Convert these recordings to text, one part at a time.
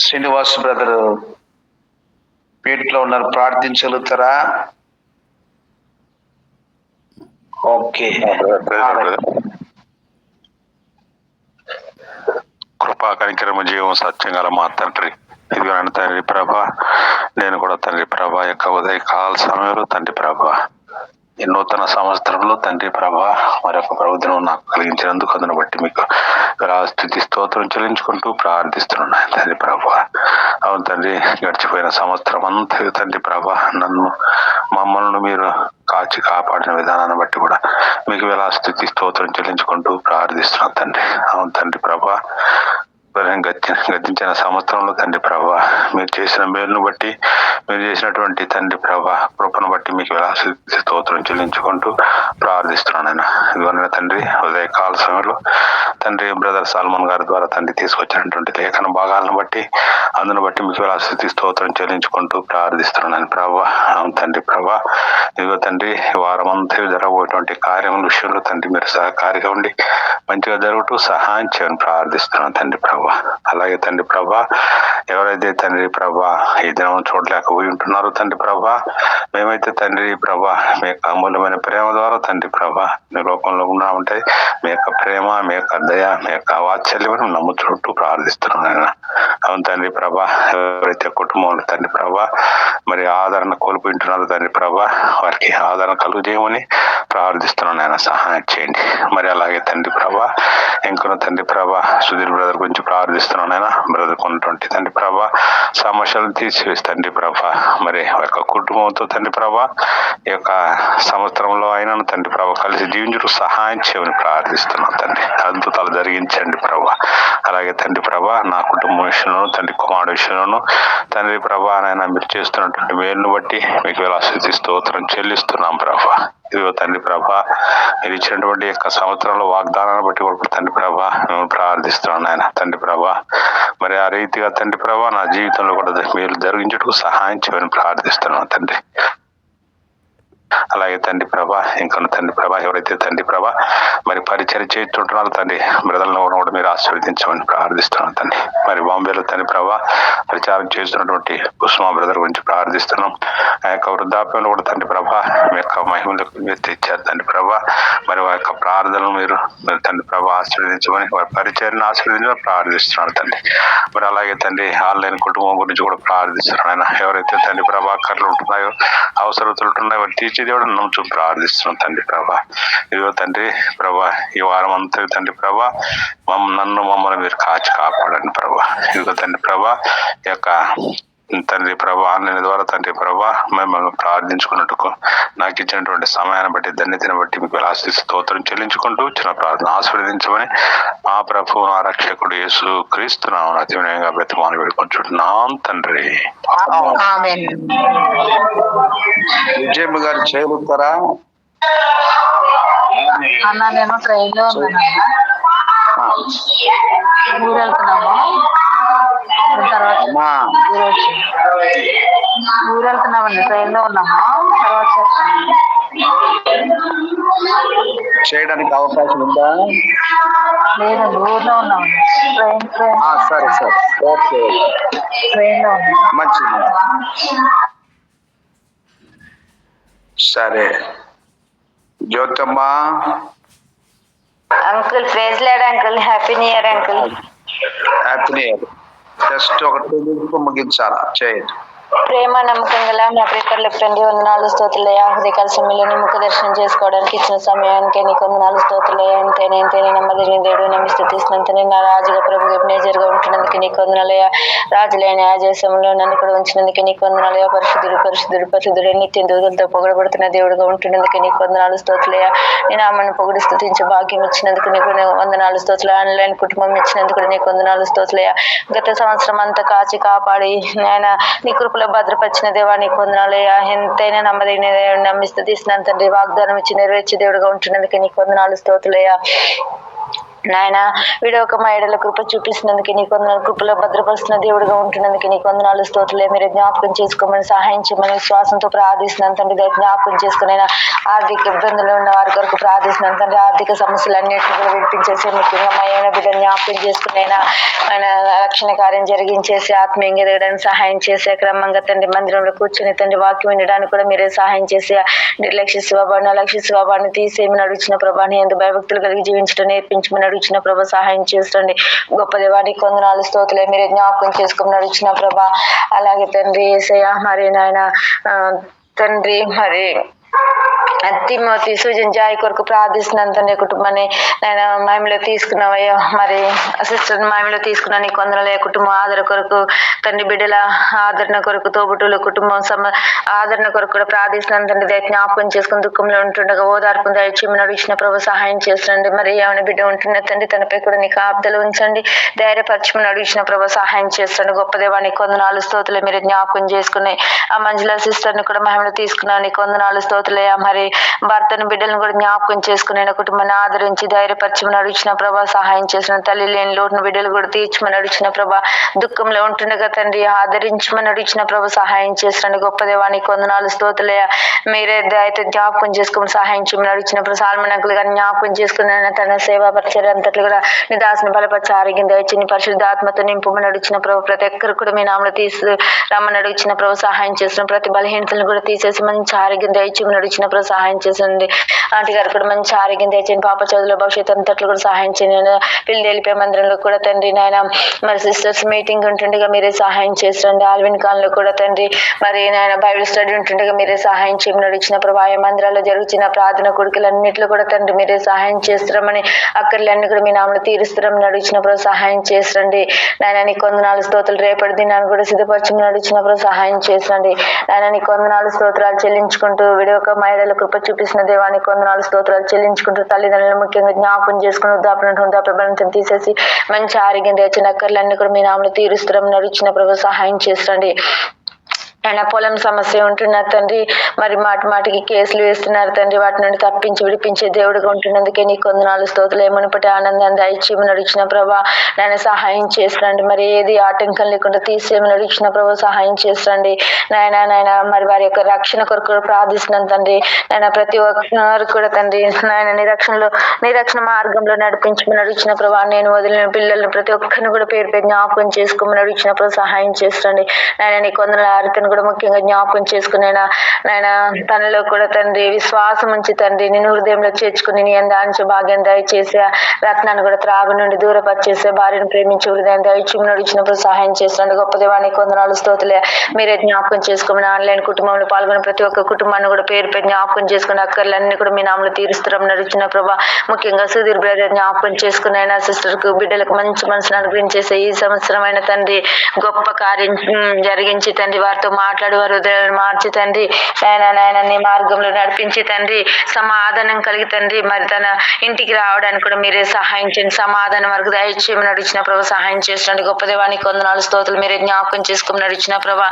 Srinivas brother పీఠలో ఉన్నారు, ప్రార్థించగలుగుతారా? Okay. కృపా కనికరము జీవం సత్యం గల మా తండ్రి, ఇదిగో తండ్రి ప్రభా, నేను కూడా తండ్రి ప్రభా యొక్క ఉదయకాల సమయంలో తండ్రి ప్రభా ఈ నూతన సంవత్సరంలో తండ్రి ప్రభా మరొక ప్రభుత్వం నాకు కలిగించినందుకు అందును బట్టి మీకు స్థితి స్తోత్రం చెల్లించుకుంటూ ప్రార్థిస్తున్నాను తండ్రి ప్రభా. అవును తండ్రి, గడిచిపోయిన సంవత్సరం అంతా తండ్రి ప్రభా మమ్మల్ని మీరు కాచి కాపాడిన విధానాన్ని బట్టి కూడా మీకు స్థితి స్తోత్రం చెల్లించుకుంటూ ప్రార్థిస్తున్నాను తండ్రి. అవును తండ్రి ప్రభా, గతించిన సంవత్సరంలో తండ్రి ప్రభా మీరు చేసిన మేలును బట్టి, మీరు చేసినటువంటి తండ్రి ప్రభా కృపను బట్టి మీకు స్తోత్రం చెల్లించుకుంటూ ప్రార్థిస్తున్నాను. ఇదిగోనైనా తండ్రి ఉదయకాల సమయంలో తండ్రి బ్రదర్ సల్మాన్ గారి ద్వారా తండ్రి తీసుకొచ్చినటువంటి లేఖన భాగాలను బట్టి అందును బట్టి మీకు స్థితి స్తోత్రం చెల్లించుకుంటూ ప్రార్థిస్తున్నాను ప్రభా. అవును తండ్రి ప్రభా, ఇదిగో తండ్రి వారం అంతా జరగబోయేటువంటి కార్యం విషయంలో తండ్రి మీరు సహకారిగా ఉండి మంచిగా జరుగుతూ సహాయం చేయని ప్రార్థిస్తున్నాను తండ్రి ప్రభా. అలాగే తండ్రి ప్రభా, ఎవరైతే తండ్రి ప్రభా ఈ దినం చూడలేకపోయి ఉంటున్నారో తండ్రి ప్రభా, మేమైతే తండ్రి ప్రభా మీ యొక్క అమూల్యమైన ప్రేమ ద్వారా తండ్రి ప్రభా మీ లోకంలో ఉన్నామంటే మీ యొక్క ప్రేమ, మీ యొక్క దయ, మీ యొక్క వాత్సల్యం నమ్ముచుంటూ ప్రార్థిస్తున్నాను. అవును తండ్రి ప్రభా, ఎవరైతే కుటుంబంలో తండ్రి ప్రభా మరి ఆదరణ కోల్పోయింటున్నారో తండ్రి ప్రభా వారికి ఆదరణ కలుగజేయమని ప్రార్థిస్తున్నాను. ఆయన సహాయం చేయండి. మరి అలాగే తండ్రి ప్రభా ఇంకొన తండ్రి ప్రభా సుధీర్ బ్రదర్ గురించి ప్రార్థిస్తున్నాను. ఆయన బ్రదర్ కొన్నటువంటి తండ్రి ప్రభా సమస్యలను తీసివేసి తండ్రి ప్రభా మరి యొక్క కుటుంబంతో తండ్రి ప్రభా ఈ యొక్క సంవత్సరంలో అయినను తండ్రి ప్రభా కలిసి జీవించడం సహాయం చేయమని ప్రార్థిస్తున్నాను తండ్రి. అద్భుతాలు జరిగించండి ప్రభా. అలాగే తండ్రి ప్రభా నా కుటుంబం విషయంలోను తండ్రి కుమారుడు విషయంలోను తండ్రి ప్రభా నాయన మీరు చేస్తున్నటువంటి మేలును బట్టి మీకు స్థుతి స్తోత్రం చెల్లిస్తున్నాం ప్రభా. ఇదిగో తండ్రి ప్రభా మీరు ఇచ్చినటువంటి యొక్క సంవత్సరంలో వాగ్దానాన్ని బట్టి కూడా తండ్రి ప్రభా మేము ప్రార్థిస్తున్నాను ఆయన తండ్రి ప్రభా. మరి ఆ రీతిగా తండ్రి ప్రభా నా జీవితంలో కూడా మీరు జరిగించడానికి సహాయం చేయమని ప్రార్థిస్తున్నాను తండ్రి. అలాగే తండ్రి ప్రభా ఇంకా తండ్రి ప్రభా ఎవరైతే తండ్రి ప్రభా మరి పరిచయం చేస్తుంటున్నారో తండ్రి బ్రదర్లను కూడా మీరు ఆశీర్వదించమని ప్రార్థిస్తున్నాను తండ్రి. మరి బాంబేలో తండ్రి ప్రభా ప్రచారం చేస్తున్నటువంటి కుసుమా బ్రదర్ గురించి ప్రార్థిస్తున్నాం. ఆ యొక్క వృద్ధాప్యంలో కూడా తండ్రి ప్రభా మీ యొక్క మహిమలకు మీరు తెచ్చారు తండ్రి ప్రభా. మరి వారి యొక్క ప్రార్థనలు మీరు తండ్రి ప్రభా ఆశీర్వదించమని వారి పరిచయాన్ని ఆశీర్వదించమని ప్రార్థిస్తున్నాను తండ్రి. మరి అలాగే తండ్రి ఆన్లైన్ కుటుంబం గురించి కూడా ప్రార్థిస్తున్నాను. ఆయన ఎవరైతే తండ్రి ప్రభాకర్లు ఉంటున్నాయో అవసరతలు ఉంటున్నాయో వారు తీర్చి దేవుడు నమ్ముచూ ప్రార్థిస్తున్నాం తండ్రి ప్రభా. ఇదిగో తండ్రి ప్రభా ఈ వారం అంతా తండ్రి ప్రభా మమ్మల్ని మీరు కాచి కాపాడండి ప్రభా. ఇదిగో తండ్రి ప్రభా ఈ యొక్క తండ్రి ప్రభా ఆన్లైన్ ద్వారా తండ్రి ప్రభా మిమ్మల్ని ప్రార్థించుకున్నట్టుకు నాకు ఇచ్చినటువంటి సమయాన్ని బట్టి ధన్యతను బట్టి మీకు స్తోత్రం చెల్లించుకుంటూ చిన్న ప్రార్థన ఆశీర్వదించమని ఆ ప్రభు నా రక్షకుడు యేసు క్రీస్తు నామమున అతి వినయంగా బ్రతిమాలి వేడుకుంటున్నాం తండ్రి. విజయమ్మ గారు చేయగలుగుతారా? అన్నా నేను ట్రైన్ లో ఉన్నాను, ఊరు వెళ్తున్నాము. తర్వాత ఊరు వెళ్తున్నామండి, ట్రైన్ లో ఉన్నాము. తర్వాత చేయడానికి అవకాశం ఉందా? లేదండి, ఊర్లో ఉన్నామండి. సరే సరే ఓకే, ట్రైన్ లో ఉన్నాం. మంచిది. సరే జ్యోతమ్మా. Uncle praise Lord uncle, happy new year uncle. Happy new year. Just ఒక 2 నిమిషాలు ముగించాలా? చేయండి. ప్రేమ నమ్మకం గల మా ప్రియులకు తండ్రి వందనాలు స్తోత్రులయ్యా. హృదయకాల సమయంలో నీ ముఖ దర్శనం చేసుకోవడానికి ఇచ్చిన సమయానికి నీకు వందనాలు స్తోత్రులయ్యా. ఎంతైనా నమ్మదిని దేవుడు నమ్మి స్థుతిస్తున్నంతనే నా రాజుగా ప్రభు మేజర్గా ఉంటున్నందుకు నీకు వందనాలయ్యా. రాజులైన యాజేశంలో నన్ను కూడా ఉంచినందుకు నీకు వందనాలయ్యా. పరిశుద్ధుడు నిత్యం దూతలతో పొగడబడుతున్న దేవుడుగా ఉంటున్నందుకు నీకు వందనాలు స్తోత్రులయ్యా. నేను ఆమెను పొగిడి స్థుతించి భాగ్యం ఇచ్చినందుకు నీకు వందనాలు స్తోత్రులు. ఆన్లైన్ కుటుంబం ఇచ్చినందుకు నీకు వందనాలు స్తోత్రులయ్యా. గత సంవత్సరం అంతా కాచి కాపాడి ఆయన నీ కృపలో భద్రపరిచిన దేవా నీకు వందనాలయ్యా. ఎంతైనా నమ్మిస్తూ తీసినంత వాగ్దానం ఇచ్చి నెరవేర్చే దేవుడుగా ఉంటున్నందుకు నీకు వందనాలు స్తోత్రులయ్యా. నాయన వీడొక మైడల కృప చూపిస్తున్నందుకు నీకు వందనాలు, కృపలో భద్రపరుస్తున్న దేవుడిగా ఉంటున్నందుకు నీకు వందనాలు స్తోత్రులే. మీరు జ్ఞాపకం చేసుకోమని సహాయం చేయమని విశ్వాసంతో ప్రార్థిస్తున్నాను తండ్రి. జ్ఞాపకం చేసుకుని ఆర్థిక ఇబ్బందులు ఉన్న వారి కొరకు ప్రార్థిస్తున్నాను తండ్రి. ఆర్థిక సమస్యలన్నింటినీ కూడా విడిపించేసి ముఖ్యంగా మయమైన బిడ్డ జ్ఞాపకం చేసుకునైనా ఆయన రక్షణ కార్యం జరిగించేసి ఆత్మీయంగా ఎదగడానికి సహాయం చేసి క్రమంగా తండ్రి మందిరంలో కూర్చొని తండ్రి వాక్యం వినడానికి కూడా మీరే సహాయం చేసి నిర్లక్ష్య స్వభావాన్ని అలక్ష్య స్వభావాన్ని తీసేయమని అడుగుచిన ప్రభాని ఎందు భయభక్తులు కలిగి జీవించడం నేర్పించమని అడుగుచిన ప్రభా సహాయం చేస్తుంది. గొప్ప దేవానికి వందనాలు స్తోత్రులే. మీరే జ్ఞాపకం చేసుకుని అడుగుచిన ప్రభా. అలాగే తండ్రి యేసయ్య మరి నాయన తండ్రి మరి తిమోతి సూజన్ జాయ్ కొరకు ప్రార్థిస్తున్నాను తండ్రి. కుటుంబాన్ని నేను మహిమలో తీసుకున్నావయ్యా, మరి సిస్టర్ మహిమలో తీసుకున్నా నీకు వందనాలయ్యా. కుటుంబం ఆదరణ కొరకు తండ్రి, బిడ్డల ఆదరణ కొరకు, తోబుట్టుల కుటుంబం ఆదరణ కొరకు కూడా ప్రార్థిస్తున్నాను తండ్రి. జ్ఞాపకం చేసుకుని దుఃఖంలో ఉంటుండగా ఓదార్పు దయచేయమని అడిగిన ప్రభు సహాయం చేస్తుండీ. మరి ఏమైనా బిడ్డ ఉంటున్న తండ్రి తనపై కూడా నీకు ఆప్దలు ఉంచండి, ధైర్యపరచమని అడిగిన ప్రభు సహాయం చేస్తుండే. గొప్ప దేవానికి వందనాలు స్తోత్రులే. మీరు జ్ఞాపకం చేసుకుని ఆ మంజుల సిస్టర్ ని కూడా మహిమలో తీసుకున్నా నీకు వందనాలు స్తోత్రులే. మరి భర్తను బిడ్డలను కూడా జ్ఞాపకం చేసుకుని కుటుంబాన్ని ఆదరించి ధైర్యపరచమని అడిగిన ప్రభా సహాయం చేసిన. తల్లి లేని లోటును బిడ్డలు కూడా తీర్చమని అడిగిన ప్రభా. దుఃఖంలో ఉంటుండగా తండ్రి ఆదరించమని అడిగిన ప్రభు సహాయం చేసిన. గొప్ప దేవానికి వందనాలు స్తోత్రులే. మీరే దయతో జ్ఞాపకం చేసుకుని సహాయం చేయమని అడిగినప్పుడు సాల్మన్ అంకుల్ గారిని జ్ఞాపకం చేసుకుని తన సేవా పరిచయం అంతట్లు కూడా నీ దాసుని బలపరిచి ఆరోగ్యం దయచి పరిశుద్ధాత్మతో నింపమని అడిగిన ప్రభు. ప్రతి ఒక్కరు కూడా మీ నామలో తీసి రమ్మని అడిగిన ప్రభు సహాయం చేసిన. ప్రతి బలహీనతలను కూడా తీసేసి మంచి ఆరోగ్యం దయచేయమని అడిగిన ప్రభు సహాయం చేసింది. ఆంటీ గారు కూడా మంచి ఆరోగ్యం తెచ్చండి. పాప చదువుల భవిష్యత్తు అంతట్లో కూడా సహాయం చేయండి. పిల్లలు వెళ్ళిపోయే మందిరంలో కూడా తండ్రి నాయన మరి సిస్టర్స్ మీటింగ్ ఉంటుండగా మీరే సహాయం చేస్తుండీ. ఆల్విన్ కాలంలో కూడా తండ్రి మరి నాయన బైబిల్ స్టడీ ఉంటుండగా మీరే సహాయం చేయమని అడిగిన ప్రభు. ఆయా మందిరాల్లో జరుగుతున్న ప్రార్థన కొడుకులన్నింటిలో కూడా తండ్రి మీరే సహాయం చేస్తారమని, అక్కర్లన్నీ కూడా మీ నామలు తీరుస్తారమని అడిగిన ప్రభు సహాయం చేసండి. నాయన నీకు వందనాలు స్తోత్రాలు. రేపటి దినాన్ని కూడా సిద్ధపరచమని అడిగిన ప్రభు సహాయం చేసండి. నాయన నీకు వందనాలు స్తోత్రాలు చెల్లించుకుంటూ వీడియో మహిళల కృప చూపిస్తున్న దేవానికి వందనాలు స్తోత్రాలు చెల్లించుకుంటూ తల్లిదండ్రులు ముఖ్యంగా జ్ఞాపకం చేసుకుని వృద్ధాప్యం తీసేసి మంచి ఆరోగ్యం తెచ్చిన అక్కర్లన్నీ కూడా మీ నామలు తీరుస్తారని అడిగిన ప్రభు సహాయం చేసండి. ఆయన పొలం సమస్య ఉంటున్నారు తండ్రి. మరి మాటికి కేసులు వేస్తున్నారు తండ్రి. వాటి నుండి తప్పించి విడిపించే దేవుడిగా ఉంటున్నందుకే నీకు వందనాలు స్తోత్రాలు. ఏమనుపటి ఆనందాన్ని దయచేయమని అడిగిన ప్రభా. నాయన సహాయం చేసండి. మరి ఏది ఆటంకం లేకుండా తీసేయమని అడిగిన ప్రభు సహాయం చేసండి. నాయన మరి వారి యొక్క రక్షణ కొరకు ప్రార్థిస్తున్నాను తండ్రి. నాయన ప్రతి ఒక్కరు కూడా తండ్రి నాయన నిరక్షణ మార్గంలో నడిపించమని అడిగిన ప్రభా. నేను వదిలిన పిల్లల్ని ప్రతి ఒక్కరిని కూడా పేరు పేరు జ్ఞాపకం చేసుకోమని అడిగిన ప్రభు సహాయం చేసండి. నాయన నీకు వందనాలు. ఆరితను కూడా ముఖ్యంగా జ్ఞాపకం చేసుకునేనా నాయన తనలో కూడా తండ్రి విశ్వాసం ఉంచి తండ్రి నేను హృదయంలో చేర్చుకుని నీ అందాంచ భాగ్యం దయచేసి రత్నాన్ని కూడా త్రాగు నుండి దూరపరిచేసే భార్యను ప్రేమించి హృదయం దయచేయమని అడిగినప్పుడు సహాయం చేస్తున్నాడు. గొప్ప దేవానికి వందనాలు స్తోత్రులే. మీరే జ్ఞాపకం చేసుకోమని ఆన్లైన్ కుటుంబంలో పాల్గొన్న ప్రతి ఒక్క కుటుంబాన్ని కూడా పేరు పేరు జ్ఞాపకం చేసుకుని అక్కర్లన్నీ కూడా మీ నామలు తీరుస్తారని అడిగిన ప్రభా. ముఖ్యంగా సుధీర్ బ్రదర్ జ్ఞాపకం చేసుకుని అయినా సిస్టర్ కు బిడ్డలకు మంచి మనసును అనుగ్రహించేసే ఈ సంవత్సరమైన తండ్రి గొప్ప కార్యం జరిగించి తండ్రి వారితో మాట్లాడు వారు మార్చి తండ్రి నాయన నీ మార్గంలో నడిపించి తండ్రి సమాధానం కలిగి తండ్రి మరి తన ఇంటికి రావడానికి కూడా మీరే సహాయం చేయండి. సమాధానం వరకు దయచేయమని నడిచిన ప్రభు సహాయం చేస్తుండీ. గొప్ప దేవానికి వందనాలు స్తోత్రాలు. మీరే జ్ఞాపకం చేసుకుని నడిచిన ప్రభా.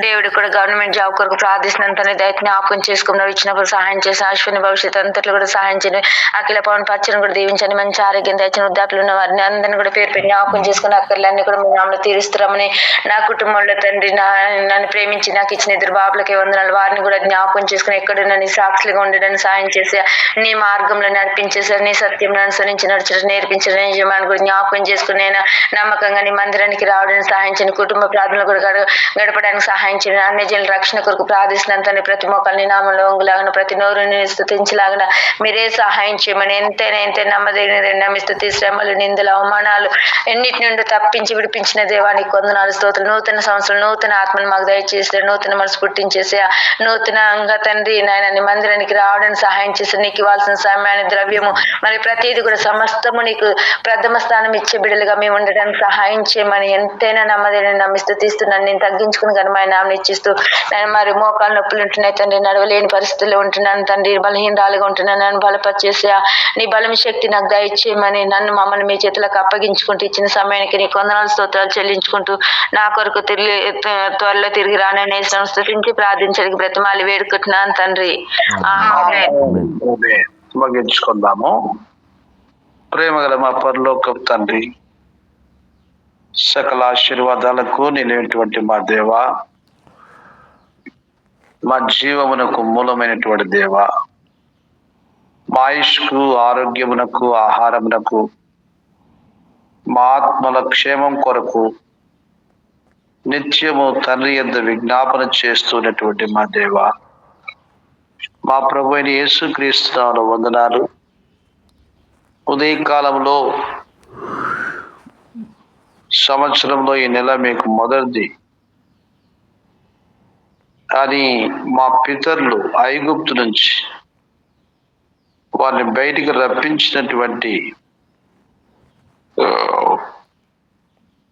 డేవిడ్ కూడా గవర్నమెంట్ జాబ్ కొరకు ప్రార్థిస్తున్నాను తన దయ జ్ఞాపకం చేసుకుని నడిచిన ప్రభు సహాయం చేసి అశ్విని భవిష్యత్తు అంతట్లో కూడా సహాయం చేయండి. అఖిల పవన్ పచ్చని కూడా దీవించండి. మంచి ఆరోగ్యం తెచ్చిన వృద్ధాప్యులు ఉన్న వారిని అందరినీ కూడా పేరు పెట్టి జ్ఞాపకం చేసుకుని అక్కర్లన్నీ కూడా మీ నామలు తీరుస్తారమని నా కుటుంబంలో తండ్రి నన్ను ప్రేమించి నాకు ఇచ్చిన ఇద్దరు బాబులకి వందనాలు. వారిని కూడా జ్ఞాపకం చేసుకుని ఎక్కడున్నా నీ సాక్షులుగా ఉండడానికి సాయం చేసి నీ మార్గంలో నడిపించేసారు. నీ సత్యం అనుసరించి నడిచడం నేర్పించడం యజమాని కూడా జ్ఞాపకం చేసుకుని నేను నమ్మకంగా నీ మందిరానికి రావడానికి సహాయం చేయండి. కుటుంబ ప్రార్థనలు కూడా గడపడానికి సహాయం చేయండి. అన్ని జనుల రక్షణ కొరకు ప్రార్థిస్తున్నాను తండ్రి. ప్రతి మొక్కల్ని నామంలో వంగులాగా ప్రతి నోరుని స్తుతించలాగా మీరే సహాయం చేయమని ఎంతైనా నమ్మదగిన స్తుతి శ్రమలు నిందలు అవమానాలు ఎన్నిటి నుండి తప్పించి విడిపించిన దేవానికి వందనాలు స్తోత్రం. నూతన సంవత్సరం నూతన ఆత్మను మాకు దయచేసి నూతన మనసు పుట్టించేసి నూతనంగా తండ్రి నాయన నీ మందిరానికి రావడానికి సహాయం చేసి నీకు ఇవ్వాల్సిన సమయాన్ని ద్రవ్యము మరి ప్రతిదీ కూడా సమస్తము నీకు ప్రథమ స్థానం ఇచ్చే బిడ్డలుగా మేము ఉండడానికి సహాయం చేయమని ఎంతైనా నమ్మిస్తూ తీస్తున్నాను. నేను తగ్గించుకుని కనుమ నామని ఇచ్చిస్తూ నేను మరి మోకాలు నొప్పులు ఉంటున్నాయి తండ్రి. నడవలేని పరిస్థితుల్లో ఉంటున్నాను తండ్రి. బలహీనరాలుగా ఉంటున్నాను. నన్ను బలపరిచేసి నీ బలం శక్తి నాకు దయచేయమని మమ్మల్ని మీ చేతులకు అప్పగించుకుంటూ ఇచ్చిన సమయానికి నీ వందనాలు స్తోత్రాలు చెల్లించుకుంటూ నా కొరకు త్వరలో తిరిగి రానని సంస్థించి ప్రార్థించడానికి బ్రతిమాలి వేడుకుంటున్నాను తండ్రి. ముగించుకుందాము. ప్రేమగల మా పరలోకపు తండ్రి, సకల ఆశీర్వాదాలకు నిలైనటువంటి మా దేవ, మా జీవమునకు మూలమైనటువంటి దేవ, మా ఆయుష్కు, ఆరోగ్యమునకు, ఆహారమునకు, మా ఆత్మల క్షేమం కొరకు నిత్యము తండ్రి యొద్ద విజ్ఞాపన చేస్తున్నటువంటి మా దేవ, మా ప్రభు అయిన యేసుక్రీస్తు నామమున వందనాలు. ఉదయకాలంలో సంవత్సరంలో ఈ నెల మీకు మొదటిది కానీ మా పితరులు ఐగుప్తు నుంచి వారిని బయటికి రప్పించినటువంటి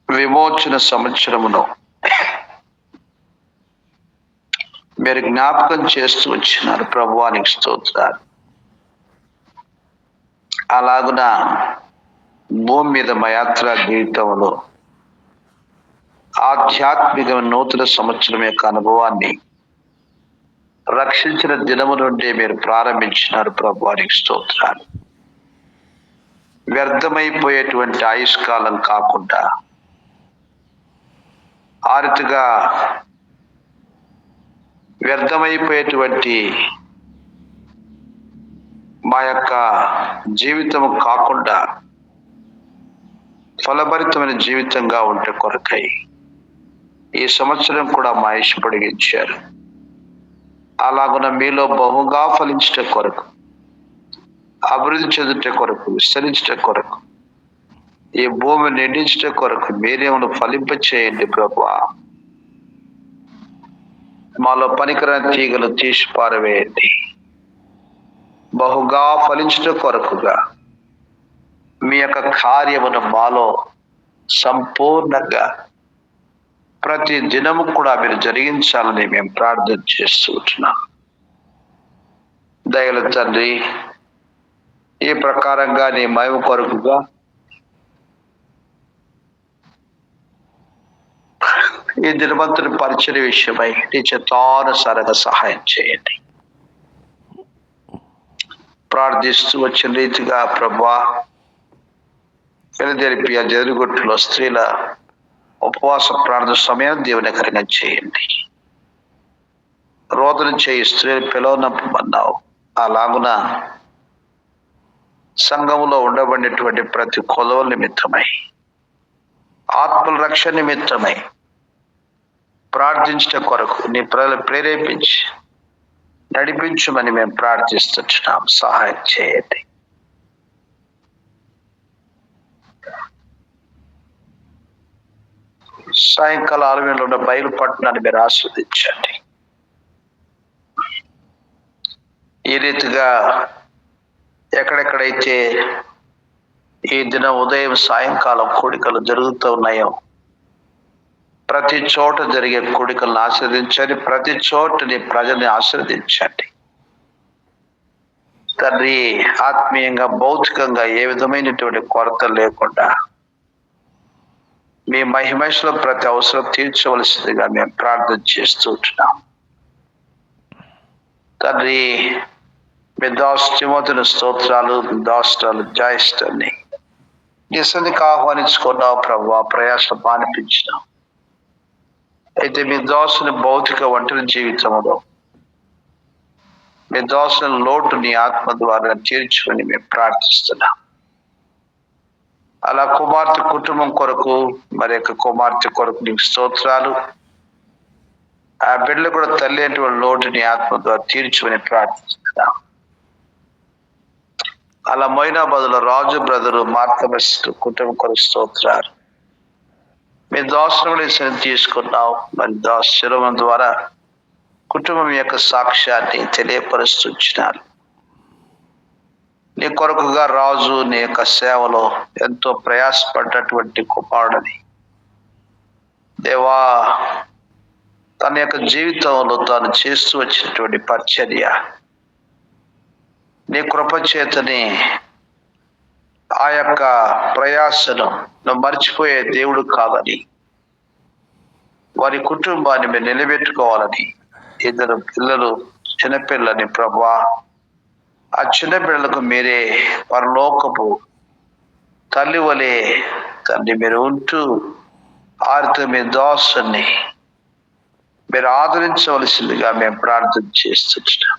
విమోచన సంవత్సరమును మీరు జ్ఞాపకం చేస్తూ వచ్చినారు. ప్రభువానికి స్తోత్రాలు. అలాగున భూమి మీద మా యాత్రా జీవితంలో ఆధ్యాత్మిక నూతన సంవత్సరం యొక్క అనుభవాన్ని రక్షించిన దినము నుండి మీరు ప్రారంభించినారు. ప్రభువానికి స్తోత్రాలు. వ్యర్థమైపోయేటువంటి ఆయుష్కాలం కాకుండా ఆ రీతిగా వ్యర్థమైపోయేటువంటి మా యొక్క జీవితం కాకుండా ఫలభరితమైన జీవితంగా ఉంటే కొరకై ఈ సంవత్సరం కూడా మా ఆయుష్ పొడిగించారు. అలాగున మీలో బహుగా ఫలించట కొరకు, అభివృద్ధి చెందుట కొరకు, విస్తరించట కొరకు, ఈ భూమిని నిండించట కొరకు మీరేమను ఫలింప చేయండి ప్రభువా. మాలో పనికిరాని తీగలు తీసి పారవేయండి. బహుగా ఫలించట కొరకుగా మీ యొక్క కార్యమును మాలో సంపూర్ణంగా ప్రతి దినము కూడా మీరు జరిగించాలని మేము ప్రార్థన చేస్తూ ఉంటున్నాం. దయల తండ్రి, ఈ ప్రకారంగా నీ మహిమ కొరకుగా ఈ దినవంతుని పరిచయ విషయమై నీ చిత్తానుసారంగా సహాయం చేయండి. ప్రార్థిస్తూ వచ్చిన రీతిగా ప్రభువా, వెలుదెరిపి ఆ జరుగుట్టులో స్త్రీల ఉపవాస ప్రార్థన సమయం దీవెనకరంగా చేయండి. రోదన చేయి స్త్రీలు పిలవనమ్మన్నావు. అలాగున సంఘములో ఉండబడినటువంటి ప్రతి కొలవ నిమిత్తమై, ఆత్మల రక్షణ నిమిత్తమై ప్రార్థించట కొరకు నీ ప్రజలు ప్రేరేపించి నడిపించమని మేము ప్రార్థిస్తున్నాం. సహాయం చేయండి. సాయంకాల 6 గంటల ఉన్న బయలుపట్నాన్ని మీరు ఆస్వాదించండి. ఈ రీతిగా ఎక్కడెక్కడైతే ఈ దినం ఉదయం సాయంకాలం కూడికలు జరుగుతూ ఉన్నాయో ప్రతి చోట జరిగే కూడికలను ఆస్వాదించండి. ప్రతి చోటని ప్రజల్ని ఆశీర్వదించండి తండ్రి. ఆత్మీయంగా, భౌతికంగా ఏ విధమైనటువంటి కొరత లేకుండా మీ మహిమలో ప్రతి అవసరం తీర్చవలసిందిగా మేము ప్రార్థన చేస్తూ ఉంటున్నాం తండ్రి. మీ దాసు తిమోతిని స్తోత్రాలు, దాస్టాలు జాయిస్టర్ని నీ సన్నిధికి ఆహ్వానించుకున్నావు ప్రభువా, ప్రయాసం మానిపించినావు. అయితే మీ దాసుని భౌతిక ఒంటరి జీవితంలో మీ దాసుని లోటు నీ ఆత్మ ద్వారా తీర్చుకొని మేము ప్రార్థిస్తున్నాం. అలా కుమార్తె కుటుంబం కొరకు, మరి యొక్క కుమార్తె కొరకు నీకు స్తోత్రాలు. ఆ బిడ్డలు కూడా తల్లి అటువంటి లోటు నీ ఆత్మ ద్వారా తీర్చుకొని ప్రార్థిస్తున్నాం. అలా మొయినాబాదులో రాజు బ్రదరు మార్తబస్ కుటుంబం కొరకు స్తోత్రాలు. మీ దాసును కూడా తీసుకున్నావు. మరి దాసు శిరోమం ద్వారా కుటుంబం యొక్క సాక్ష్యాన్ని తెలియపరుస్తున్నారు. నీ కొరకుగా రాజు నీ యొక్క సేవలో ఎంతో ప్రయాసపడ్డటువంటి కుమారుడని దేవా, తన యొక్క జీవితంలో తాను చేస్తూ వచ్చినటువంటి పరిచర్య నీ కృపచేతని ఆ యొక్క ప్రయాసను నువ్వు మర్చిపోయే దేవుడు కాదని, వారి కుటుంబాన్ని మీరు నిలబెట్టుకోవాలని, 2 పిల్లలు చిన్నపిల్లని ప్రభువా, ఆ చిన్న పిల్లలకు మీరే పరలోకపు తల్లి వలె తండ్రి మీరు ఉంటూ ఆరితో మీ దాసుని మీరు ఆదరించవలసిందిగా మేము ప్రార్థన చేస్తున్నాం.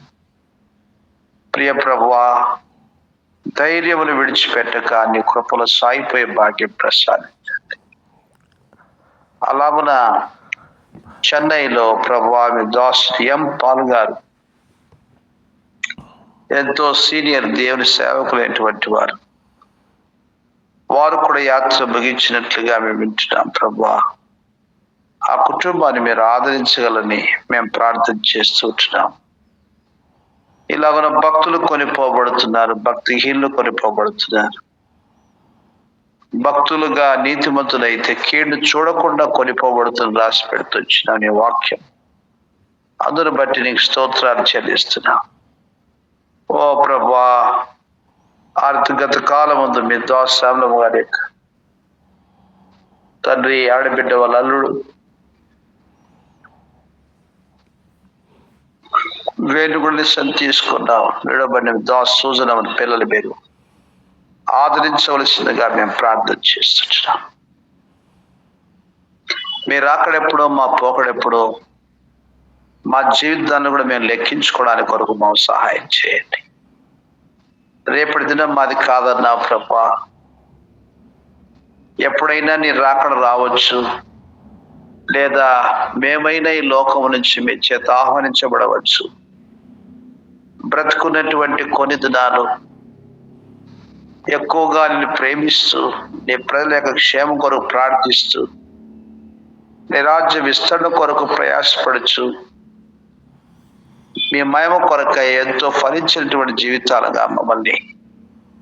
ప్రియ ప్రభువా, ధైర్యమును విడిచిపెట్టక నీ కృపలో సాగిపోయే భాగ్యం ప్రసాదించండి. అలాగున చెన్నైలో ప్రభువా మీ దాసు ఎం పాల్ గారు ఎంతో సీనియర్ దేవుని సేవకులైనటువంటి వారు కూడా యాత్ర ముగించినట్లుగా మేము వింటున్నాం. ప్రభువా, ఆ కుటుంబాన్ని మీరు ఆదరించగలని మేము ప్రార్థన చేస్తుంటున్నాం. ఇలాగున భక్తులు కొనిపోబడుతున్నారు, భక్తిహీనులు కొనిపోబడుతున్నారు. భక్తులుగా నీతిమంతులైతే కీడును చూడకుండా కొనిపోబడుతున్న రాసి పెడుతొచ్చిన నీ వాక్యం, అందును బట్టి నీకు స్తోత్రాలు చెల్లిస్తున్నా. ఓ ప్రభువా, గత కాలం ముందు మీ దాసాములమ్మ గారి తండ్రి ఆడబిడ్డ వాళ్ళ అల్లుడు వేణుగుడిని తీసుకున్నాం. విడబడిన దాస్ సూజన పిల్లల మీరు ఆదరించవలసిందిగా మేము ప్రార్థన చేస్తున్నాం. మీరు అక్కడెప్పుడో మా పోకడెప్పుడో మా జీవితాన్ని కూడా మేము లెక్కించుకోవడానికి కొరకు మాకు సహాయం చేయండి. రేపటి దినం మాది కాదన్నా ప్రభా, ఎప్పుడైనా నీ రాకడ రావచ్చు, లేదా మేమైనా ఈ లోకం నుంచి మీ చేత ఆహ్వానించబడవచ్చు. బ్రతుకున్నటువంటి కొన్ని దినాలు ఎక్కువగా నిన్ను ప్రేమిస్తూ నీ ప్రజల యొక్క క్షేమం కొరకు ప్రార్థిస్తూ నీ రాజ్య విస్తరణ కొరకు ప్రయాసపడుచు మీ మహిమ కొరకై ఎంతో ఫలించినటువంటి జీవితాలుగా మమ్మల్ని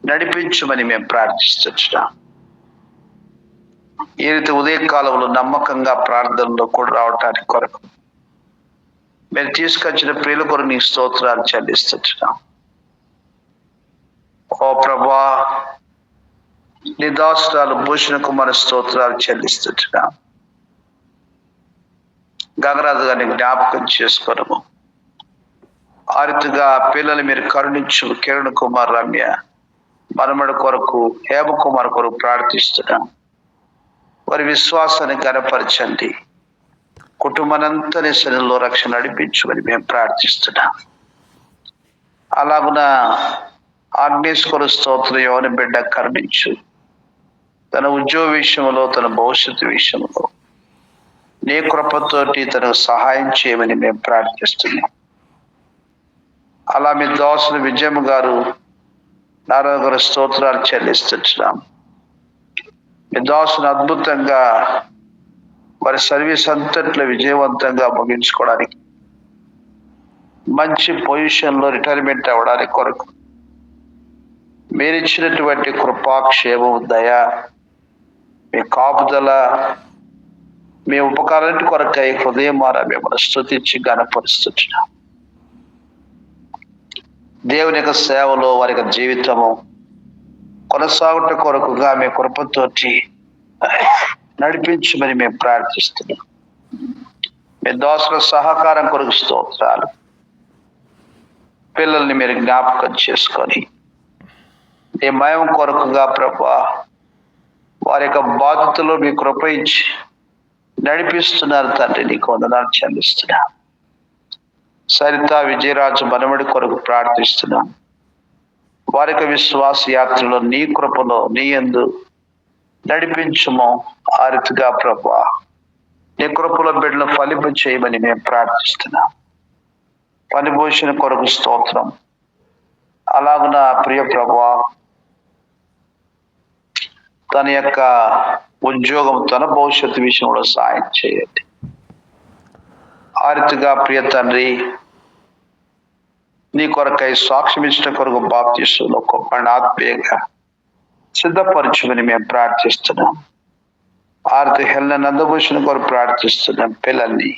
నడిపించమని మేము ప్రార్థిస్తున్నాం. ఈ రీతి ఉదయకాలంలో నమ్మకంగా ప్రార్థనలో కూడా రావటానికి కొరకు మీరు తీసుకొచ్చిన ప్రియుల కొరకు నీ స్తోత్రాలు చెల్లిస్తున్నాం. ఓ ప్రభా, నీ దాసురాలు భూషణ కుమార్ స్తోత్రాలు చెల్లిస్తున్నాం. గంగరాజు గారిని జ్ఞాపకం చేసుకోవడము, ఆ రీతిగా పిల్లలు మీరు కరుణించు. కిరణ్ కుమార్, రమ్య మనమడి కొరకు, హేమ కుమార్ కొరకు ప్రార్థిస్తున్నాం. వారి విశ్వాసాన్ని గనపరచండి. కుటుంబానంతని శనిలో రక్షణ నడిపించమని మేము ప్రార్థిస్తున్నాం. అలాగున ఆగ్నేశ్వర స్తోత్రం యోని బిడ్డ కరుణించు. తన ఉద్యోగ విషయంలో, తన భవిష్యత్తు విషయంలో నీ కృపతోటి తనకు సహాయం చేయమని మేము ప్రార్థిస్తున్నాం. అలా మీ దాసులు విజయమ్మ గారు, నారాయణ గారు స్తోత్రాలు చెల్లిస్తున్నాం. మీ దాసును అద్భుతంగా వారి సర్వీస్ అంతట్లో విజయవంతంగా ముగించుకోవడానికి, మంచి పొజిషన్లో రిటైర్మెంట్ అవ్వడానికి కొరకు మీరిచ్చినటువంటి కృపాక్షేమం, దయ, మీ కాపుదల, మీ ఉపకారానికి కొరకై హృదయం మారా మిమ్మల్ని స్తుతించి గణపరుస్తున్నాం. దేవుని యొక్క సేవలో వారి యొక్క జీవితము కొనసాగుట కొరకుగా మీ కృపతోటి నడిపించమని మేము ప్రార్థిస్తున్నాం. మీ దాసుల సహకారం కొరకు స్తోత్రాలు. పిల్లల్ని మీరు జ్ఞాపకం చేసుకొని మీ మయం కొరకుగా ప్రభా వారి యొక్క బాధ్యతలో మీ కృప ఇచ్చి నడిపిస్తున్నారు తండ్రి. నీకు వందనాలు చెల్లిస్తున్నా. సరిత విజయరాజు మనవడి కొరకు ప్రార్థిస్తున్నాం. వారి యొక్క విశ్వాస యాత్రలో నీ కృపలో నీ యందు నడిపించుము. ఆ రీతిగా ప్రభా నీ కృపలో బిడ్డలు ఫలింప చేయమని మేము ప్రార్థిస్తున్నాం. పనిభూషణ కొరకు స్తోత్రం. అలాగున ప్రియ ప్రభా తన యొక్క ఉద్యోగం, తన భవిష్యత్తు విషయంలో సాయం చేయండి. ఆ రీతిగా ప్రియ తండ్రి నీ కొరకై సాక్ష్యం ఇచ్చిన కొరకు బాప్తిస్టులో గొప్పని ఆత్మీయంగా సిద్ధపరచుమని మేము ప్రార్థిస్తున్నాం. ఆర్తి హెల్న నందభూషణ కొరకు ప్రార్థిస్తున్నాం. పిల్లల్ని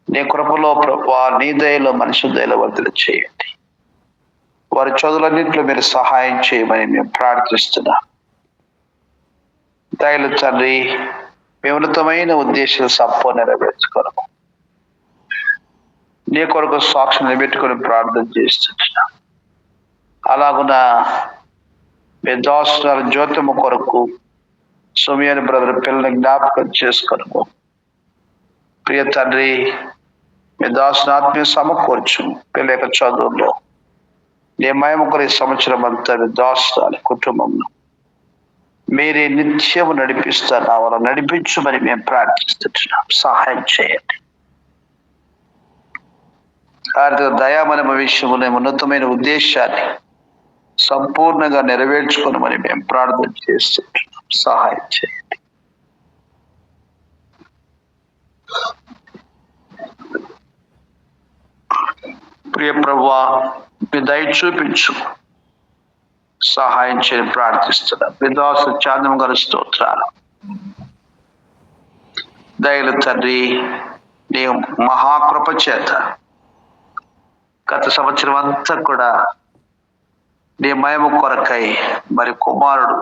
నీ కృపలో ప్రభా నీ దయలో, మనిషి దయలో వర్ధన చేయండి. వారి చదువులన్నింటిలో మీరు సహాయం చేయమని మేము ప్రార్థిస్తున్నాం. దయలు తండ్రి మీ ఉన్నతమైన ఉద్దేశం సంపూర్ణ నెరవేర్చుకోవడం నీ కొరకు సాక్షి నిలబెట్టుకొని ప్రార్థన చేస్తున్నాం. అలాగున మీ దాసురాలు జ్యోతమ్మ కొరకు సుమియని బ్రదర్ పిల్లల్ని జ్ఞాపకం చేసుకోను. ప్రియ తండ్రి, మీ దాసుని ఆత్మీయ సమకూర్చు. పిల్ల యొక్క చదువుల్లో నీ మహిమ కొరకు ఈ సంవత్సరం అంతా మీ దాసురాలి కుటుంబంలో మీరే నిత్యము నడిపిస్తారు. వాళ్ళని నడిపించమని మేము ప్రార్థిస్తున్నాం. సహాయం చేయండి. ఆర్థిక దయామనమ విషయంలో ఉన్నతమైన ఉద్దేశాన్ని సంపూర్ణంగా నెరవేర్చుకోనమని మేము ప్రార్థన చేస్తున్నాం. సహాయం చేయండి. ప్రియ ప్రభువా, మీ దయ చూపించు, సహాయం చేయని ప్రార్థిస్తున్నాం. విదాసు చాందం గారి స్తోత్రాలు. దయలు తండ్రి, నీ మహాకృప చేత గత సంవత్సరం అంతా కూడా నీ మహిమ కొరకై మరి కుమారుడు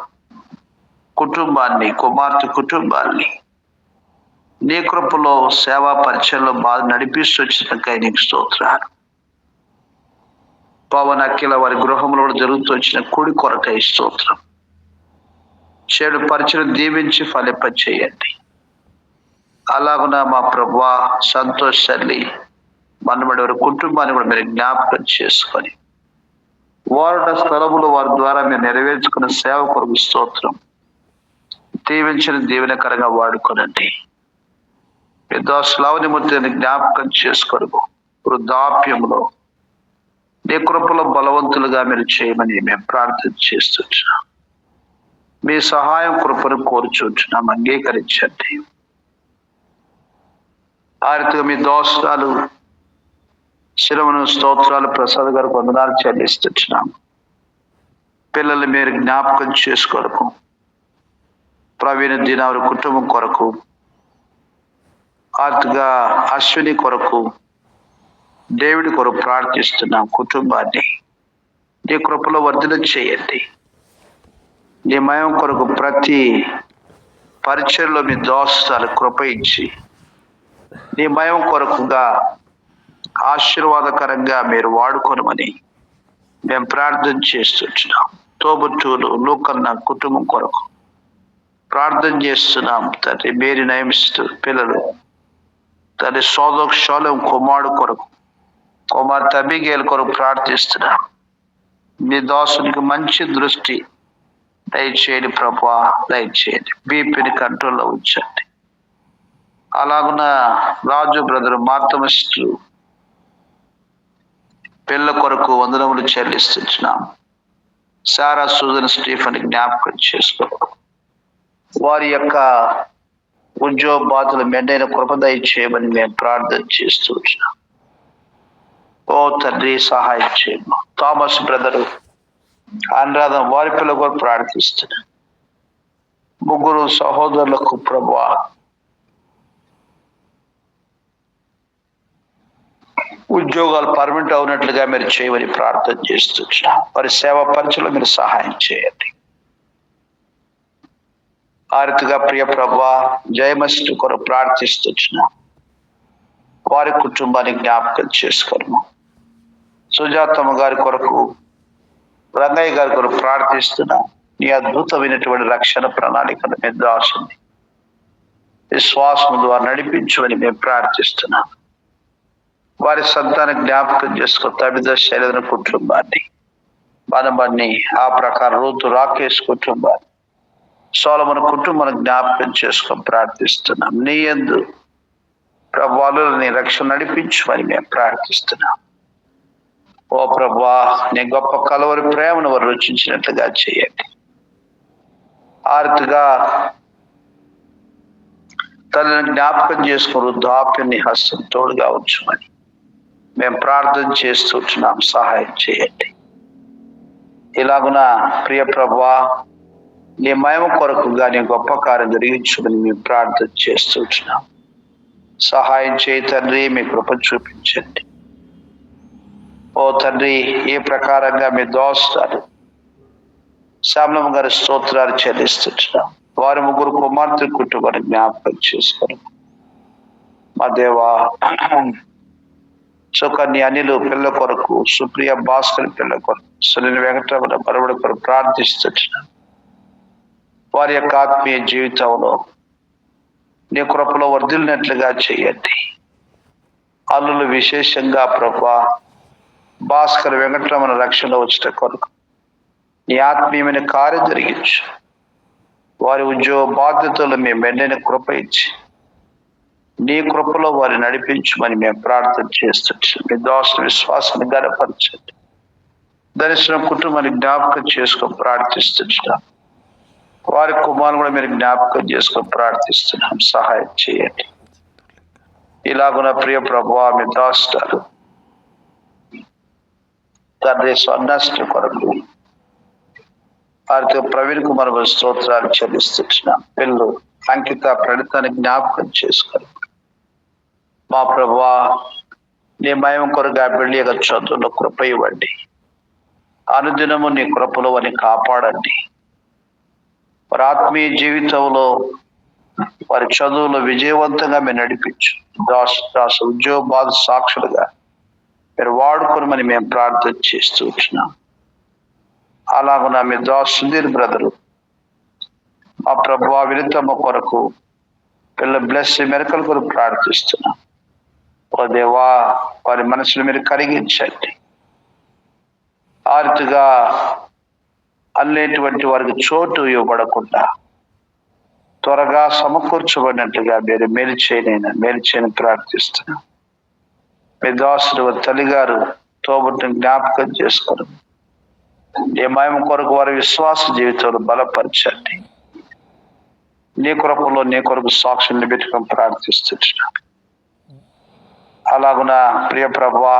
కుటుంబాన్ని, కుమార్తె కుటుంబాన్ని నీ కృపలో సేవా పరిచయంలో బాగా నడిపిస్తూ వచ్చినకై నీకు స్తోత్రాలు. పవన్ అఖిల వారి గృహంలో జరుగుతూ వచ్చిన కుడి కొరకై స్తోత్రం. చెడు పరిచయం దీవించి ఫలింపచేయండి. అలాగున మా ప్రభువా, సంతోష్ తల్లి మనబడి వారి కుటుంబాన్ని కూడా మీరు జ్ఞాపకం చేసుకొని వారున్న స్థలములు వారి ద్వారా మీరు నెరవేర్చుకున్న సేవ కొరకు స్తోత్రం. దీవించిన దీవెనకరంగా వాడుకోనండి. విద్వాసులావనిమూర్తిని జ్ఞాపకం చేసుకోరు. వృద్ధాప్యంలో నీ కృపలో బలవంతులుగా మీరు చేయమని మేము ప్రార్థన చేస్తున్నాం. మీ సహాయం కృపను కోరుచుంటున్నాం. అంగీకరించండి. ఆ రీతిగా మీ దోషాలు శిరమును స్తోత్రాలు ప్రసాద్ గారు వందనాలు చెల్లిస్తున్నాం. పిల్లలు మీరు జ్ఞాపకం చేసుకోరకు, ప్రవీణ దినారు కుటుంబం కొరకు, ఆర్తిగా అశ్విని కొరకు, డేవిడ్ కొరకు ప్రార్థిస్తున్నాం. కుటుంబాన్ని నీ కృపలో వర్ధన చేయండి. నీ మయం కొరకు ప్రతి పరిచయంలో మీ దోషాలు కృప ఇచ్చి నీ మయం కొరకుగా ఆశీర్వాదకరంగా మీరు వాడుకోనమని మేము ప్రార్థన చేస్తున్నాం. తోబుట్టువులు లూకన్న కుటుంబం కొరకు ప్రార్థన చేస్తున్నాం. తండ్రి మేరీ నయమిస్తూ పిల్లలు తండ్రి సోదోక్షోళం కుమారుడు కొరకు, కుమార్తె అబిగేల్ కొరకు ప్రార్థిస్తున్నాం. నీ దాసునికి మంచి దృష్టి దయచేయండి ప్రభువా, దయచేయండి. బీపీని కంట్రోల్లో ఉంచండి. అలాగున రాజు బ్రదర్ మార్తమిస్టు పిల్ల కొరకు వందనములు చెల్లిస్తున్నాం. సారా సూజన్ స్టీఫెన్ జ్ఞాపకం చేసుకో. వారి యొక్క ఉద్యోగ బాధలు మెండైన కృప దయచేయమని మేము ప్రార్థన చేస్తున్నాం. ఓ తండ్రి, సహాయం చేయము. థామస్ బ్రదరు అనురాధం వారి పిల్ల కొరకు ప్రార్థిస్తున్నాం. ముగ్గురు సహోదరులకు ప్రభువా ఉద్యోగాలు పర్మనెంట్ అవునట్లుగా మీరు చేయమని ప్రార్థన చేస్తున్నాం. వారి సేవా పరిచయంలో మీరు సహాయం చేయండి. ఆ రీతిగా ప్రియ ప్రభువా జయమస్తు కొరకు ప్రార్థిస్తున్నాం. వారి కుటుంబాన్ని జ్ఞాపకం చేసుకోము. సుజాతమ్మ గారి కొరకు, రంగయ్య గారి కొరకు ప్రార్థిస్తున్నాం. నీ అద్భుతమైనటువంటి రక్షణ ప్రణాళికను నిర్దాసింది విశ్వాసం ద్వారా నడిపించమని మేము ప్రార్థిస్తున్నాం. వారి సంతాన జ్ఞాపకం చేసుకో. తబిద శైలన కుటుంబాన్ని, మనమని ఆ ప్రకారం రూతు రాకేష్ కుటుంబాన్ని, సోలమన్ కుటుంబాన్ని జ్ఞాపకం చేసుకొని ప్రార్థిస్తున్నాం. నీ యందు ప్రభువాలు నీ రక్షణ నడిపించమని మేము ప్రార్థిస్తున్నాం. ఓ ప్రభువా, నీ గొప్ప కలవరి ప్రేమను వారు రుచించినట్లుగా చేయండి. ఆర్తిగా తల్లిని జ్ఞాపకం చేసుకుని వృద్ధాప్యాన్ని హస్తం తోడుగా ఉంచమని మేము ప్రార్థన చేస్తున్నాం. సహాయం చేయండి. ఇలాగున ప్రియ ప్రభువా నీ మహిమ కొరకుగా నీ గొప్ప కార్యం జరిగించమని మేము ప్రార్థన చేస్తున్నాం. సహాయం చేయి తండ్రి, మీ కృప చూపించండి. ఓ తండ్రి, ఏ ప్రకారంగా మీ దోస్తాలు శ్యామలమ్మ గారి స్తోత్రాలు చెల్లిస్తున్నాం. వారి ముగ్గురు కుమార్తె కుటుంబాన్ని జ్ఞాపకం చేసుకొని మా దేవా సుకన్య అనిలు పిల్ల కొరకు, సుప్రియ భాస్కర్ పిల్ల కొరకు, సునీల్ వెంకటరమణ బరువుడి కొరకు ప్రార్థిస్తున్నాను. వారి యొక్క ఆత్మీయ జీవితంలో నీ కృపలో వర్ధిల్లినట్లుగా చేయండి. అల్లులు విశేషంగా ప్రభా భాస్కర్ వెంకటరమణ రక్షణ వచ్చిన కొరకు నీ ఆత్మీయమైన కార్యం జరిగించు. వారి ఉద్యోగ బాధ్యతలు మేము మెండైన కృప ఇచ్చి నీ కృపలో వారి నడిపించమని మేము ప్రార్థన చేస్తున్నాం. మీ దాసుల విశ్వాసాన్ని గనపరచండి. దర్శనం కుటుంబాన్ని జ్ఞాపకం చేసుకొని ప్రార్థిస్తున్నాం. వారి కుమారులు కూడా మీరు జ్ఞాపకం చేసుకొని ప్రార్థిస్తున్నాం. సహాయం చేయండి. ఇలాగున్న ప్రియ ప్రభువా మీ దాసులు తండ్రి స్వర్ణాష్ట కొరకు వారితో ప్రవీణ్ కుమార్ స్తోత్రాలు చెల్లిస్తున్నాం. పిల్లలు అంకిత ప్రణితాన్ని జ్ఞాపకం చేసుకొని మా ప్రభువా నీ మహిమ కొరకు ఆ బిడ్డ యొక్క చదువులో కృప ఇవ్వండి. అనుదినము నీ కృపలో వారిని కాపాడండి. వారి ఆత్మీయ జీవితంలో వారి చదువులో విజయవంతంగా మీరు నడిపించు. దాసు ఉద్యోగ బాధ సాక్షులుగా మీరు వాడుకోమని మేము ప్రార్థన చేస్తూ వచ్చినాం. అలాగున మీ దాసు సుధీర్ బ్రదరు మా ప్రభువా వినితమ్మ కొరకు పిల్ల బ్లెస్ మెరకల కొరకు ప్రార్థిస్తున్నాం. ఓ దేవా వారి మనసులు మీరు కరిగించండి. ఆర్తిగా అనేటువంటి వారికి చోటు ఇవ్వబడకుండా త్వరగా సమకూర్చబడినట్లుగా మీరు మేలు చేయని ప్రార్థిస్తున్నాం. మీ దాసుడు తల్లిగారు తోబుట్టుని జ్ఞాపకం చేసుకోరు. నీ మహిమ కొరకు వారి విశ్వాస జీవితంలో బలపరచండి. నీ కృపలో నీ కొరకు సాక్షుల్ని పెట్టుకొని ప్రార్థిస్తున్నాం. అలాగున ప్రియ ప్రభువా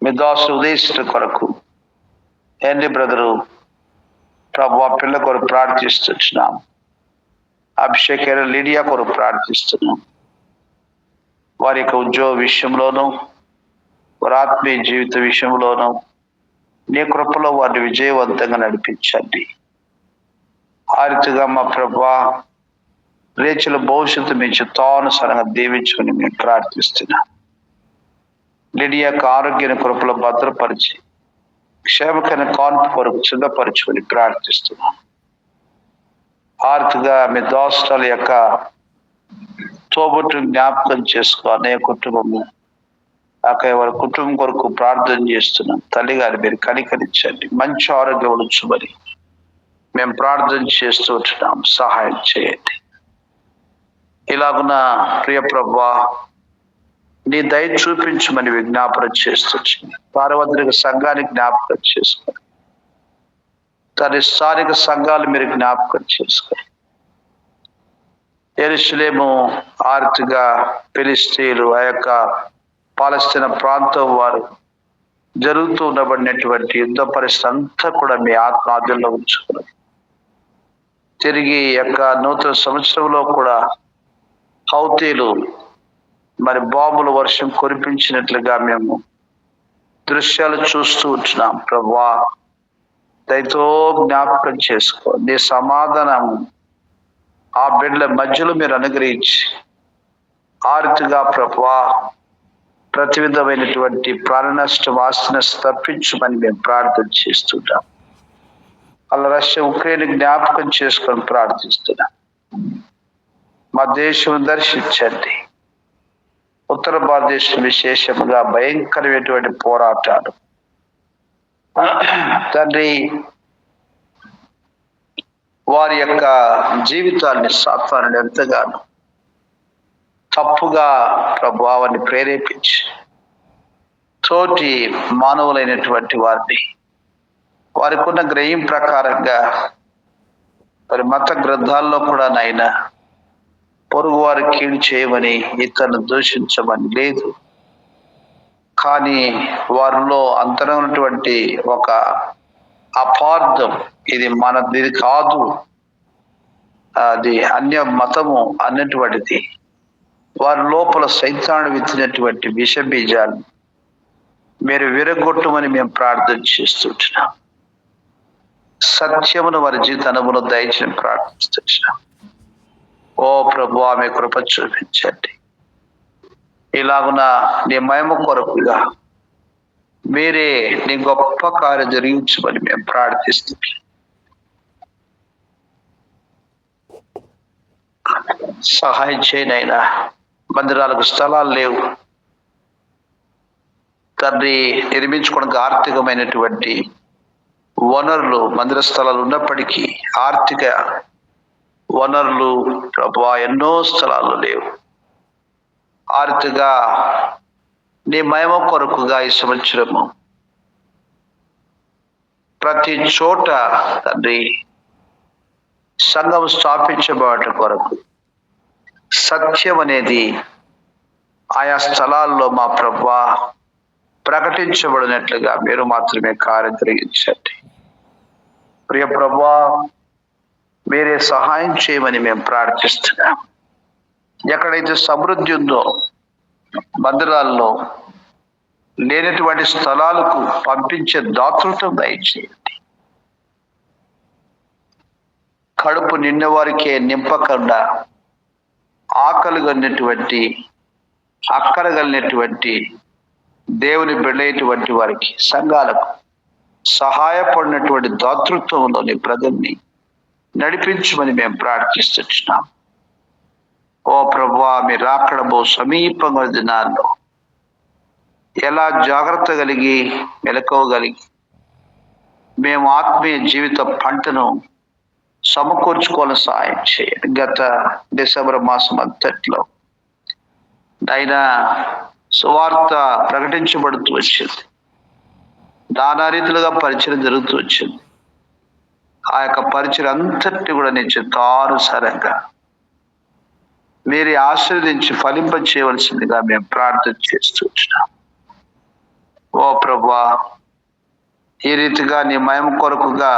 మీ దాసుడు ఉదయిష్ట కొరకు హెన్రీ బ్రదరు ప్రభువా పిల్ల కొరకు ప్రార్థిస్తున్నాం. అభిషేక్ లీడియా కొరకు ప్రార్థిస్తున్నాం. వారి యొక్క ఉద్యోగ విషయంలోనూ వారి ఆత్మీయ జీవిత విషయంలోనూ నీ కృపలో వారిని విజయవంతంగా నడిపించండి. ఆ రీతిగా మా ప్రభువా రేచుల భవిష్యత్తు మీ చిత్తానుసారంగా దీవించుకుని మేము ప్రార్థిస్తున్నాం. లిడియాకు ఆరోగ్యాన్ని కృపలో భద్రపరిచి క్షేమకరమైన కాన్పు కొరకు సిద్ధపరచుకొని ప్రార్థిస్తున్నాం. ఆర్థిగా మీ దోషాల యొక్క తోబుట్టు జ్ఞాపకం చేసుకో అనే కుటుంబము వారి కుటుంబం కొరకు ప్రార్థన చేస్తున్నాం. తల్లిగారు మీరు కనికరించండి. మంచి ఆరోగ్యం ఉంచమని మేము ప్రార్థన చేస్తూ ఉంటున్నాం. సహాయం చేయండి. ఇలాగున్న ప్రియ ప్రభువా నీ దయ చూపించమని విజ్ఞాపన చేస్తుంది. పార్వత్రిక సంఘాన్ని జ్ఞాపకం చేసుకోండి. తన స్థానిక సంఘాలు మీరు జ్ఞాపకం చేసుకోండి. యెరూషలేము ఆర్తిగా ఫిలిష్తీయులు ఆ యొక్క పాలస్తీనా ప్రాంతం వారు జరుగుతూ ఉండబడినటువంటి యుద్ధ పరిస్థితి అంతా కూడా మీ ఆత్మాధీనంలో ఉంచుకున్నారు. తిరిగి యొక్క నూతన సంవత్సరంలో కూడా హౌతీలు మరి బాంబుల వర్షం కురిపించినట్లుగా మేము దృశ్యాలు చూస్తూ ఉంటున్నాం. ప్రభువా దయతో జ్ఞాపకం చేసుకో. నీ సమాధానం ఆ బిడ్డల మధ్యలో మీరు అనుగ్రహించి ఆరుతిగా ప్రభువా ప్రతి విధమైనటువంటి ప్రాణ నష్టం ఆస్తి నష్టం తప్పించమని మేము ప్రార్థన చేస్తుంటాం. అలా రష్యా ఉక్రెయిన్ జ్ఞాపకం చేసుకొని ప్రార్థిస్తున్నాం. మా దేశం దర్శించండి. ఉత్తర భారతదేశం విశేషంగా భయంకరమైనటువంటి పోరాటాలు తండ్రి వారి యొక్క జీవితాన్ని సాతానుడు ఎంతగానో తప్పుగా ప్రభావాన్ని ప్రేరేపించి తోటి మానవులైనటువంటి వారిని వారికి ఉన్న గ్రహం ప్రకారంగా మరి మత గ్రంథాల్లో కూడా నాయన పొరుగు వారి కీడు చేయమని ఇతరులను దూషించమని లేదు. కానీ వారిలో అంతరమైనటువంటి ఒక అపార్థం, ఇది మనది కాదు, అది అన్య మతము అన్నటువంటిది వారి లోపల సైతాను విత్తినటువంటి విష బీజాలు మీరు విరగొట్టమని మేము ప్రార్థన చేస్తుంటున్నాం. సత్యమును వారి జీవితంలో దయచేసి ప్రార్థిస్తున్నాం. ఓ ప్రభు ఆమె కృప చూపించండి. ఇలాగున నీ మహిమ కొరకుగా మీరే నీ గొప్ప కార్యం జరిగించమని మేము ప్రార్థిస్తున్నాం. సహాయం చేయనైనా మందిరాలకు స్థలాలు లేవు తండ్రి, నిర్మించుకోవడానికి ఆర్థికమైనటువంటి వనరులు మందిర స్థలాలు ఉన్నప్పటికీ ఆర్థిక వనరులు ప్రభువా ఎన్నో స్థలాలు లేవు. ఆర్థిక నీ మహిమ కొరకుగా ఈ సంవత్సరము ప్రతి చోట తండ్రి సంఘం స్థాపించబడట కొరకు సత్యం అనేది ఆయా స్థలాల్లో మా ప్రభువా ప్రకటించబడినట్లుగా మీరు మాత్రమే కార్యం జరిగించండి. ప్రియ ప్రభువా, మీరే సహాయం చేయమని మేము ప్రార్థిస్తున్నాం. ఎక్కడైతే సమృద్ధి ఉందో మందిరాల్లో లేనటువంటి స్థలాలకు పంపించే దాతృత్వం దయచేయండి. కడుపు నిండిన వారికే నింపకుండా ఆకలిగొన్నటువంటి అక్కరగలిగినటువంటి దేవుని బిడ్డైనటువంటి వారికి సంఘాలకు సహాయపడినటువంటి దాతృత్వంలోని ప్రజల్ని నడిపించమని మేము ప్రార్థిస్తున్నాం. ఓ ప్రభువా, మీరు రాకడబో సమీపంగా దినాల్లో ఎలా జాగ్రత్త కలిగి మెలకువగలిగి మేము ఆత్మీయ జీవిత పంటను సమకూర్చుకోవాలని సహాయం చేయండి. గత డిసెంబర్ మాసం అంతట్లో ఆయన సువార్త ప్రకటించబడుతూ వచ్చింది, నానా రీతిలుగా పరిచయం జరుగుతూ వచ్చింది. ఆ యొక్క పరిచయం అంతటి కూడా నేను చిత్తానుసారంగా మీరే ఆశీర్వదించి ఫలింప చేయవలసిందిగా మేము ప్రార్థన చేస్తూ వచ్చినాం. ఓ ప్రభువా, ఈ రీతిగా నీ మహిమ కొరకుగా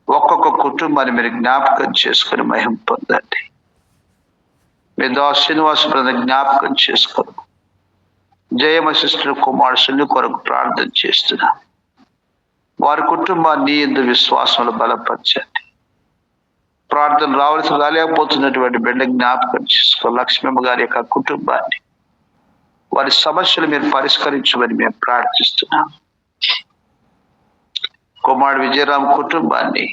ఒక్కొక్క కుటుంబాన్ని మీరు జ్ఞాపకం చేసుకుని మహిమ పొందండి. మీ దాసు శ్రీనివాస జ్ఞాపకం చేసుకొని జయమ సిస్టర్ కుమార్ సుల్లి కొరకు ప్రార్థన చేస్తున్నా. వారి కుటుంబాన్ని ఎందు విశ్వాసంలో బలపరచండి. ప్రార్థన రాలేకపోతున్నటువంటి బిడ్డ జ్ఞాపకం చేసుకో. లక్ష్మమ్మ గారి యొక్క కుటుంబాన్ని, వారి సమస్యలు మీరు పరిష్కరించమని మేము ప్రార్థిస్తున్నాం. కుమారుడు విజయరామ్ కుటుంబాన్ని,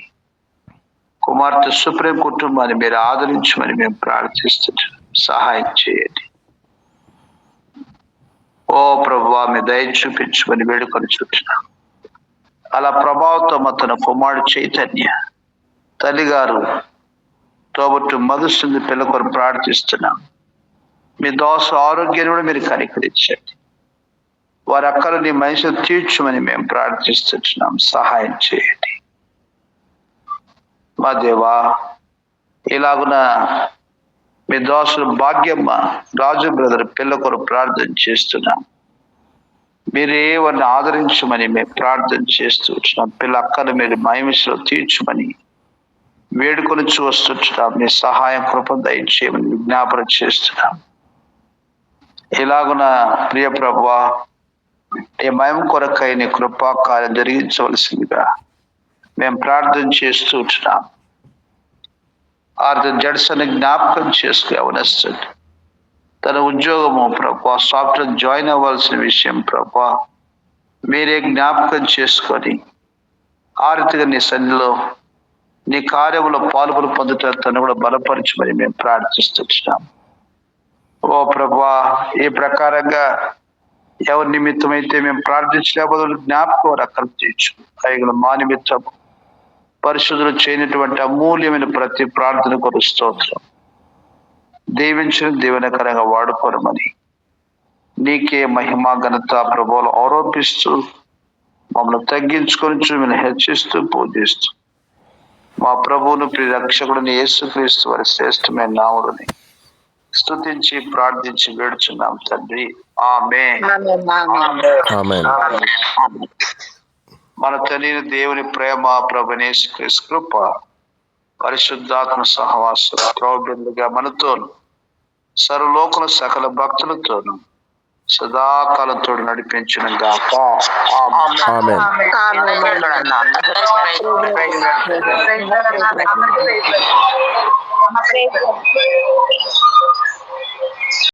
కుమార్తె సుప్రీం కుటుంబాన్ని మీరు ఆదరించమని మేము ప్రార్థిస్తున్నాం. సహాయం చేయండి. ఓ ప్రభువా, మీ దయ చూపించమని వేడుకొని చూస్తున్నాం. అలా ప్రభావంతో తన కుమారుడు చైతన్య, తల్లిగారు తోబట్టు మధుసుంది పిల్ల కొరకు ప్రార్థిస్తున్నాం. మీ దోస ఆరోగ్యాన్ని కూడా మీరు కనికరించండి. వారి అక్కలు నీ మనిషి తీర్చమని మేము ప్రార్థిస్తున్నాం. సహాయం చేయండి. మా దేవా, ఇలాగున మీ దోసులు భాగ్యమ్మ, రాజు బ్రదర్ పిల్ల కొరకు ప్రార్థన చేస్తున్నాం. మీరే వారిని ఆదరించమని మేము ప్రార్థన చేస్తూ వచ్చినాం. పిల్ల అక్కను మీరు మహిమలో తీర్చమని వేడుకొని వస్తున్నాం. మీ సహాయం కృప దయచేయమని విజ్ఞాపన చేస్తున్నాం. ఇలాగున ప్రియ ప్రభువా, ఈ మహిమ కొరకై నీ కృపా కార్యం జరిగించవలసిందిగా మేము ప్రార్థన చేస్తూ ఉంటున్నాం. ఆర్థర్ జడ్సన్ జ్ఞాపకం చేసుకు అవనస్తుంది. తన ఉద్యోగము ప్రభా సాఫ్ట్వేర్ జాయిన్ అవ్వాల్సిన విషయం ప్రభా మీరే జ్ఞాపకం చేసుకొని ఆర్థిక నీ సన్నిధిలో నీ కార్యంలో పాల్గొని పొందుట తను కూడా బలపరచమని మేము ప్రార్థిస్తున్నాం. ఓ ప్రభా, ఈ ప్రకారంగా ఎవరి నిమిత్తం అయితే మేము ప్రార్థించలేకపోతే జ్ఞాపకం అక్కడ తీర్చు. అయిన మా నిమిత్తం పరిశుద్ధులు చేయనటువంటి అమూల్యమైన ప్రతి ప్రార్థన కొరకు స్తోత్రం. దీవించిన దీవెనకరంగా వాడుకోరమని నీకే మహిమ ఘనత ప్రభువులు ఆరోపిస్తూ మమ్మల్ని తగ్గించుకొని మిమ్మల్ని హెచ్చిస్తూ పూజిస్తూ మా ప్రభువును ప్రియ రక్షకుడిని యేసుక్రీస్తు వారి శ్రేష్టమైన నామముని స్తుతించి ప్రార్థించి వేడుచున్నాం తండ్రి. ఆమేన్. మన తండ్రి దేవుని ప్రేమ, ప్రభువైన యేసుక్రీస్తు కృప, పరిశుద్ధాత్మ సహవాసం ప్రభువుగా మనతోను సర్వలోకల సకల భక్తులతోను సదాకాలంతో నడిపించిన గాక. ఆమేన్. ఆమేన్.